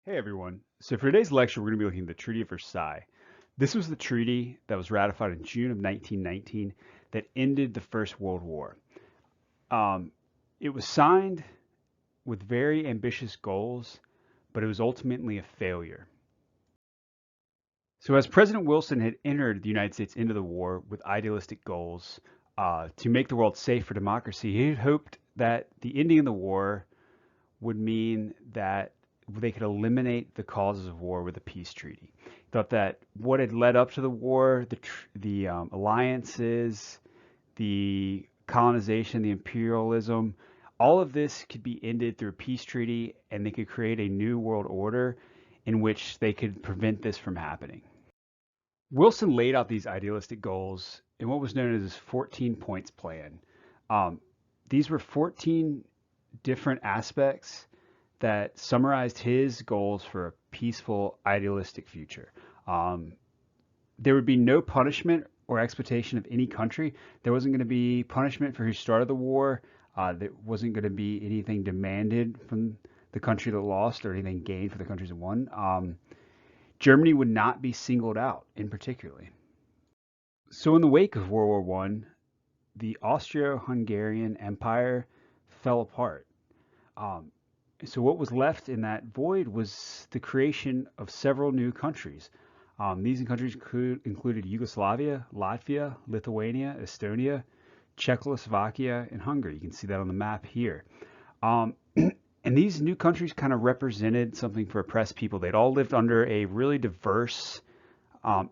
Hey everyone. So for today's lecture, we're going to be looking at the Treaty of Versailles. This was the treaty that was ratified in June of 1919 that ended the First World War. Um, it was signed with very ambitious goals, but it was ultimately a failure. So as President Wilson had entered the United States into the war with idealistic goals to make the world safe for democracy, he had hoped that the ending of the war would mean that they could eliminate the causes of war with a peace treaty. He thought that what had led up to the war, the alliances, the colonization, the imperialism, all of this could be ended through a peace treaty, and they could create a new world order in which they could prevent this from happening. Wilson laid out these idealistic goals in what was known as his 14 points plan. Um, these were 14 different aspects that summarized his goals for a peaceful, idealistic future. Um, there would be no punishment or exploitation of any country. There wasn't going to be punishment for who started the war. There wasn't going to be anything demanded from the country that lost or anything gained for the countries that won. Germany would not be singled out in particularly. So in the wake of World War One, the Austro-Hungarian Empire fell apart. Um, so what was left in that void was the creation of several new countries. These countries included Yugoslavia, Latvia, Lithuania, Estonia, Czechoslovakia, and Hungary. You can see that on the map here. And these new countries kind of represented something for oppressed people. They'd all lived under a really diverse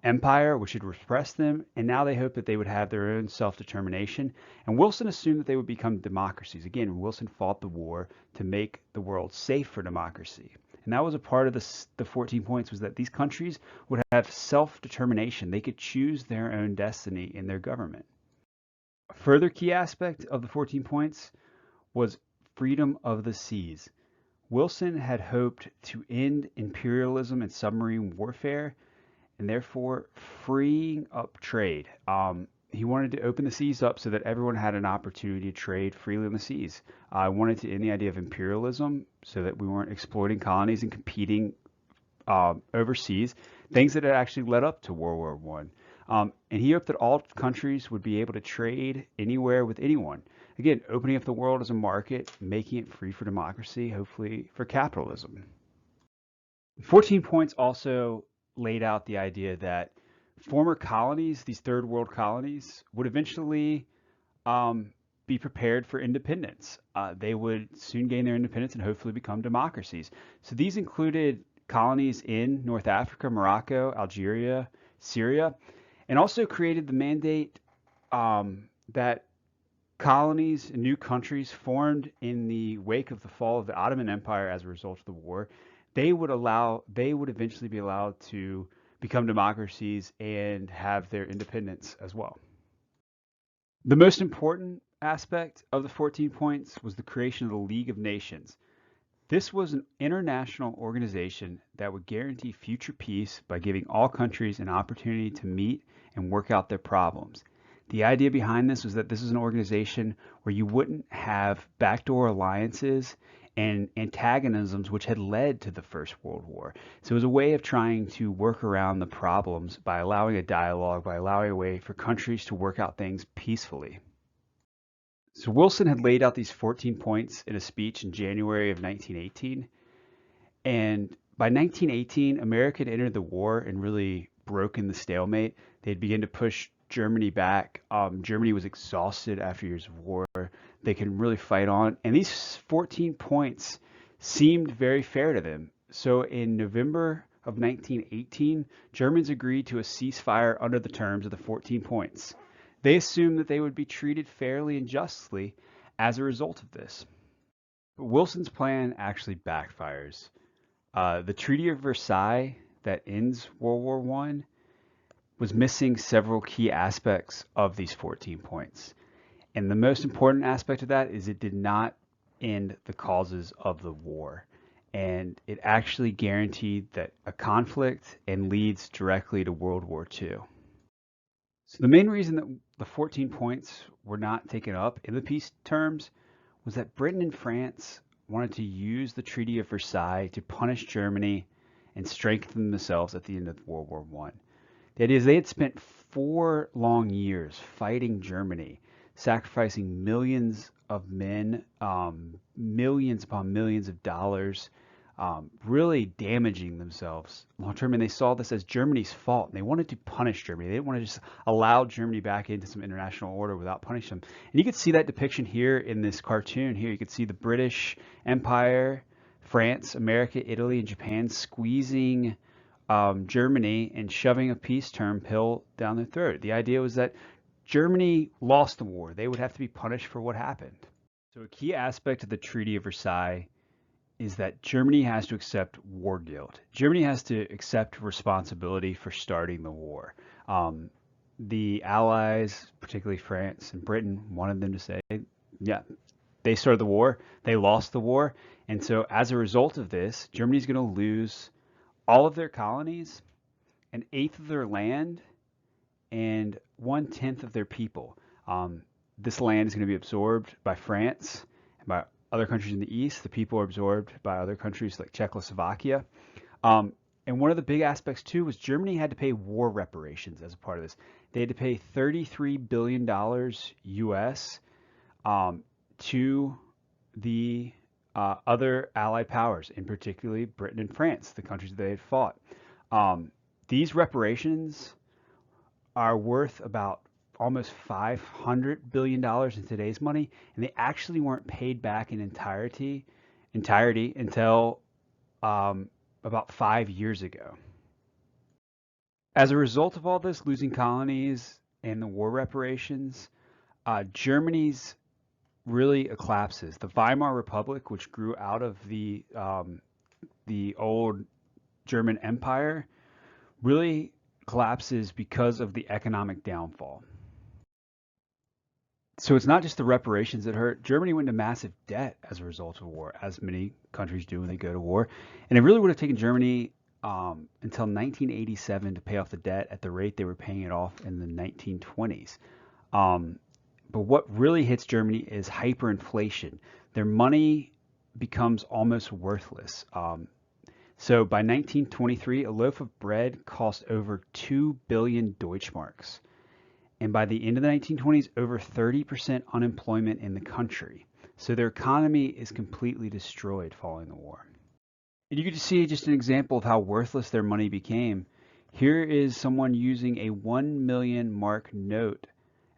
empire, which had repressed them, and now they hoped that they would have their own self-determination. And Wilson assumed that they would become democracies. Again, Wilson fought the war to make the world safe for democracy. And that was a part of the 14 points, was that these countries would have self-determination. They could choose their own destiny in their government. A further key aspect of the 14 points was freedom of the seas. Wilson had hoped to end imperialism and submarine warfare and therefore freeing up trade. He wanted to open the seas up so that everyone had an opportunity to trade freely on the seas. I wanted to end the idea of imperialism so that we weren't exploiting colonies and competing overseas, things that had actually led up to World War One. And he hoped that all countries would be able to trade anywhere with anyone. Again, opening up the world as a market, making it free for democracy, hopefully for capitalism. 14 points also laid out the idea that former colonies, these third world colonies, would eventually be prepared for independence. They would soon gain their independence and hopefully become democracies. So these included colonies in North Africa, Morocco, Algeria, Syria, and also created the mandate that colonies and new countries formed in the wake of the fall of the Ottoman Empire as a result of the war, they would eventually be allowed to become democracies and have their independence as well. The most important aspect of the 14 points was the creation of the League of Nations. This was an international organization that would guarantee future peace by giving all countries an opportunity to meet and work out their problems. The idea behind this was that this is an organization where you wouldn't have backdoor alliances and antagonisms which had led to the First World War. So it was a way of trying to work around the problems by allowing a dialogue, by allowing a way for countries to work out things peacefully. So Wilson had laid out these 14 points in a speech in January of 1918. And by 1918, America had entered the war and really broken the stalemate. They'd begun to push Germany back. Germany was exhausted after years of war. They could really fight on. And these 14 points seemed very fair to them. So in November of 1918, Germans agreed to a ceasefire under the terms of the 14 points. They assumed that they would be treated fairly and justly as a result of this. But Wilson's plan actually backfires. The Treaty of Versailles that ends World War One was missing several key aspects of these 14 points. And the most important aspect of that is it did not end the causes of the war. And it actually guaranteed that a conflict and leads directly to World War II. So the main reason that the 14 points were not taken up in the peace terms was that Britain and France wanted to use the Treaty of Versailles to punish Germany and strengthen themselves at the end of World War One. The idea is they had spent 4 long years fighting Germany, sacrificing millions of men, millions upon millions of dollars, really damaging themselves long term. And they saw this as Germany's fault. And they wanted to punish Germany. They didn't want to just allow Germany back into some international order without punishing them. And you could see that depiction here in this cartoon. Here you could see the British Empire, France, America, Italy, and Japan squeezing Germany and shoving a peace term pill down their throat. The idea was that Germany lost the war. They would have to be punished for what happened. So a key aspect of the Treaty of Versailles is that Germany has to accept war guilt. Germany has to accept responsibility for starting the war. The Allies, particularly France and Britain, wanted them to say, yeah, they started the war, they lost the war. And so as a result of this, Germany's going to lose all of their colonies, an eighth of their land, and 1/10 of their people. This land is going to be absorbed by France and by other countries in the east. The people are absorbed by other countries like Czechoslovakia. And one of the big aspects too was Germany had to pay war reparations as a part of this. They had to pay $33 billion US to the other Allied powers, in particularly Britain and France, the countries that they had fought. These reparations are worth about almost $500 billion in today's money, and they actually weren't paid back in entirety until about 5 years ago. As a result of all this, losing colonies and the war reparations, Germany's really collapses. The Weimar Republic, which grew out of the old German Empire, really collapses because of the economic downfall. So it's not just the reparations that hurt. Germany went into massive debt as a result of war, as many countries do when they go to war. And it really would have taken Germany until 1987 to pay off the debt at the rate they were paying it off in the 1920s. But what really hits Germany is hyperinflation. Their money becomes almost worthless. So by 1923, a loaf of bread cost over 2 billion Deutschmarks. And by the end of the 1920s, over 30% unemployment in the country. So their economy is completely destroyed following the war. And you can see just an example of how worthless their money became. Here is someone using a 1 million mark note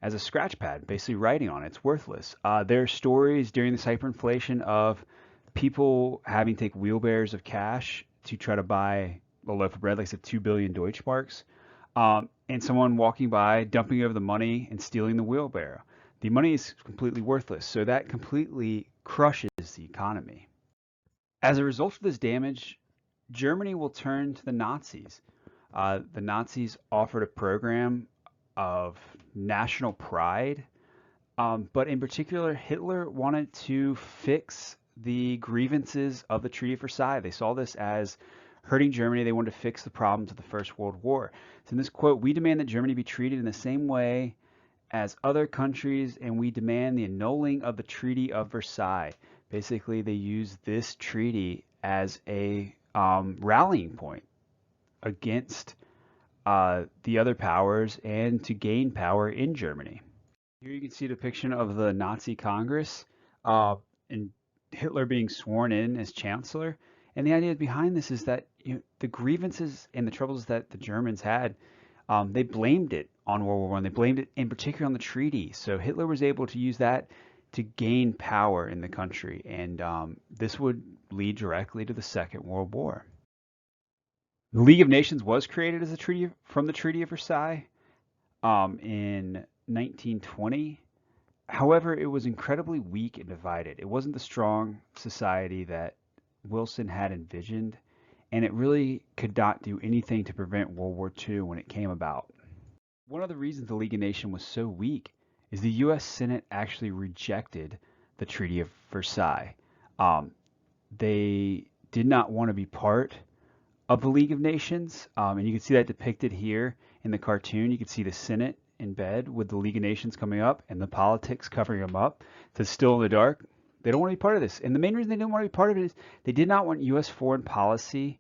as a scratch pad, basically writing on it. It's worthless. There are stories during this hyperinflation of people having to take wheelbarrows of cash to try to buy a loaf of bread, like I said, 2 billion Deutschmarks, and someone walking by, dumping over the money and stealing the wheelbarrow. The money is completely worthless, so that completely crushes the economy. As a result of this damage, Germany will turn to the Nazis. The Nazis offered a program of national pride, but in particular, Hitler wanted to fix the grievances of the Treaty of Versailles. They saw this as hurting Germany. They wanted to fix the problems of the First World War. So in this quote, we demand that Germany be treated in the same way as other countries, and we demand the annulling of the Treaty of Versailles. Basically, they use this treaty as a rallying point against the other powers and to gain power in Germany. Here you can see a depiction of the Nazi Congress and Hitler being sworn in as chancellor. And the idea behind this is that the grievances and the troubles that the Germans had, they blamed it on World War I. They blamed it in particular on the treaty. So Hitler was able to use that to gain power in the country. And this would lead directly to the Second World War. The League of Nations was created as a treaty from the Treaty of Versailles in 1920. However, it was incredibly weak and divided. It wasn't the strong society that Wilson had envisioned, and it really could not do anything to prevent World War II when it came about. One of the reasons the League of Nations was so weak is the U.S. Senate actually rejected the Treaty of Versailles. They did not want to be part of the League of Nations, and you can see that depicted here in the cartoon. You can see the Senate in bed with the League of Nations coming up and the politics covering them up. So it's still in the dark. They don't want to be part of this. And the main reason they didn't want to be part of it is they did not want U.S. foreign policy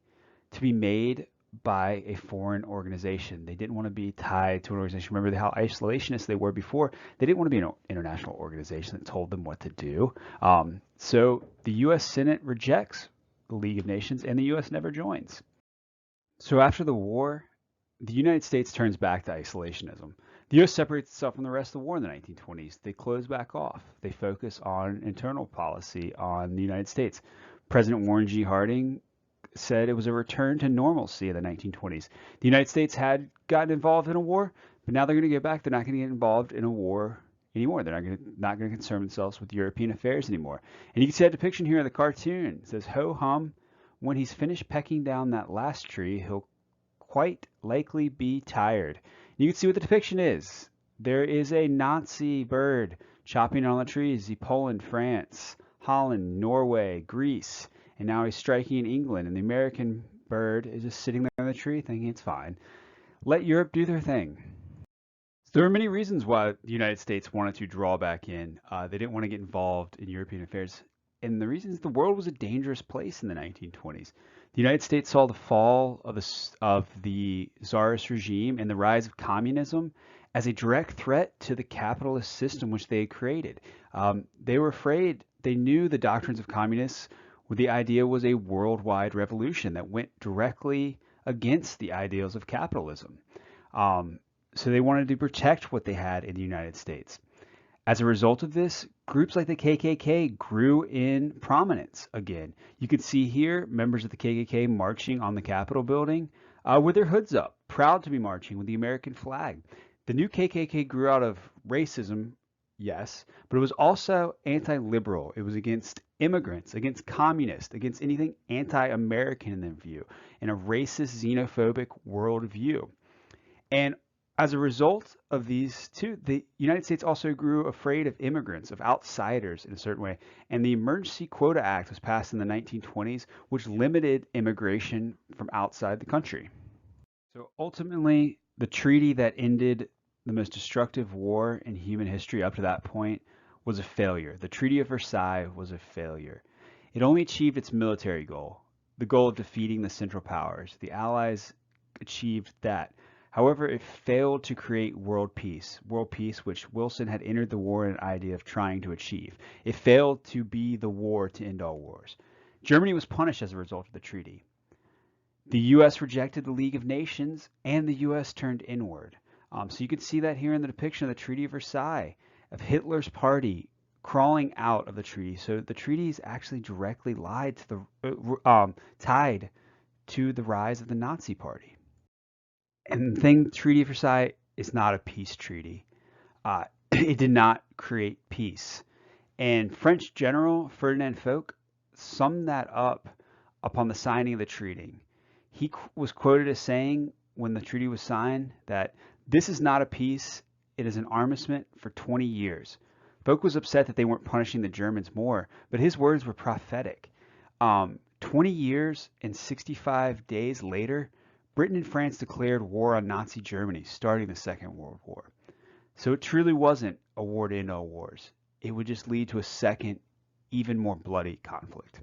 to be made by a foreign organization. They didn't want to be tied to an organization. Remember how isolationist they were before? They didn't want to be an international organization that told them what to do. So the U.S. Senate rejects the League of Nations, and the U.S. never joins. So after the war, the United States turns back to isolationism. The U.S. separates itself from the rest of the war in the 1920s. They close back off. They focus on internal policy on the United States. President Warren G. Harding said it was a return to normalcy in the 1920s. The United States had gotten involved in a war, but now they're going to get back. They're not going to get involved in a war anymore. They're not going to concern themselves with European affairs anymore. And you can see that depiction here in the cartoon. It says, ho hum, when he's finished pecking down that last tree, he'll quite likely be tired. You can see what the depiction is. There is a Nazi bird chopping on the trees. Poland, France, Holland, Norway, Greece, and now he's striking England. And the American bird is just sitting there on the tree thinking it's fine. Let Europe do their thing. There are many reasons why the United States wanted to draw back in. They didn't want to get involved in European affairs. And the reason is the world was a dangerous place in the 1920s. The United States saw the fall of the Tsarist regime and the rise of communism as a direct threat to the capitalist system which they had created. They were afraid. They knew the doctrines of communists. The idea was a worldwide revolution that went directly against the ideals of capitalism. So they wanted to protect what they had in the United States. As a result of this, groups like the KKK grew in prominence again. You can see here members of the KKK marching on the Capitol building with their hoods up, proud to be marching with the American flag. The new KKK grew out of racism, yes, but it was also anti-liberal. It was against immigrants, against communists, against anything anti-American in their view, and a racist, xenophobic worldview. And as a result of these two, the United States also grew afraid of immigrants, of outsiders in a certain way. And the Emergency Quota Act was passed in the 1920s, which limited immigration from outside the country. So ultimately, the treaty that ended the most destructive war in human history up to that point was a failure. The Treaty of Versailles was a failure. It only achieved its military goal, the goal of defeating the Central Powers. The Allies achieved that. However, it failed to create world peace, which Wilson had entered the war in an idea of trying to achieve. It failed to be the war to end all wars. Germany was punished as a result of the treaty. The U.S. rejected the League of Nations, and the U.S. turned inward. So you can see that here in the depiction of the Treaty of Versailles, of Hitler's party crawling out of the treaty. So the treaty is actually directly tied to the rise of the Nazi Party. And the thing, Treaty of Versailles is not a peace treaty. It did not create peace. And French General Ferdinand Foch summed that up upon the signing of the treaty. He was quoted as saying, when the treaty was signed, that this is not a peace, it is an armistice for 20 years. Foch was upset that they weren't punishing the Germans more, but his words were prophetic. 20 years and 65 days later, Britain and France declared war on Nazi Germany, starting the Second World War. So it truly wasn't a war to end all wars. It would just lead to a second, even more bloody conflict.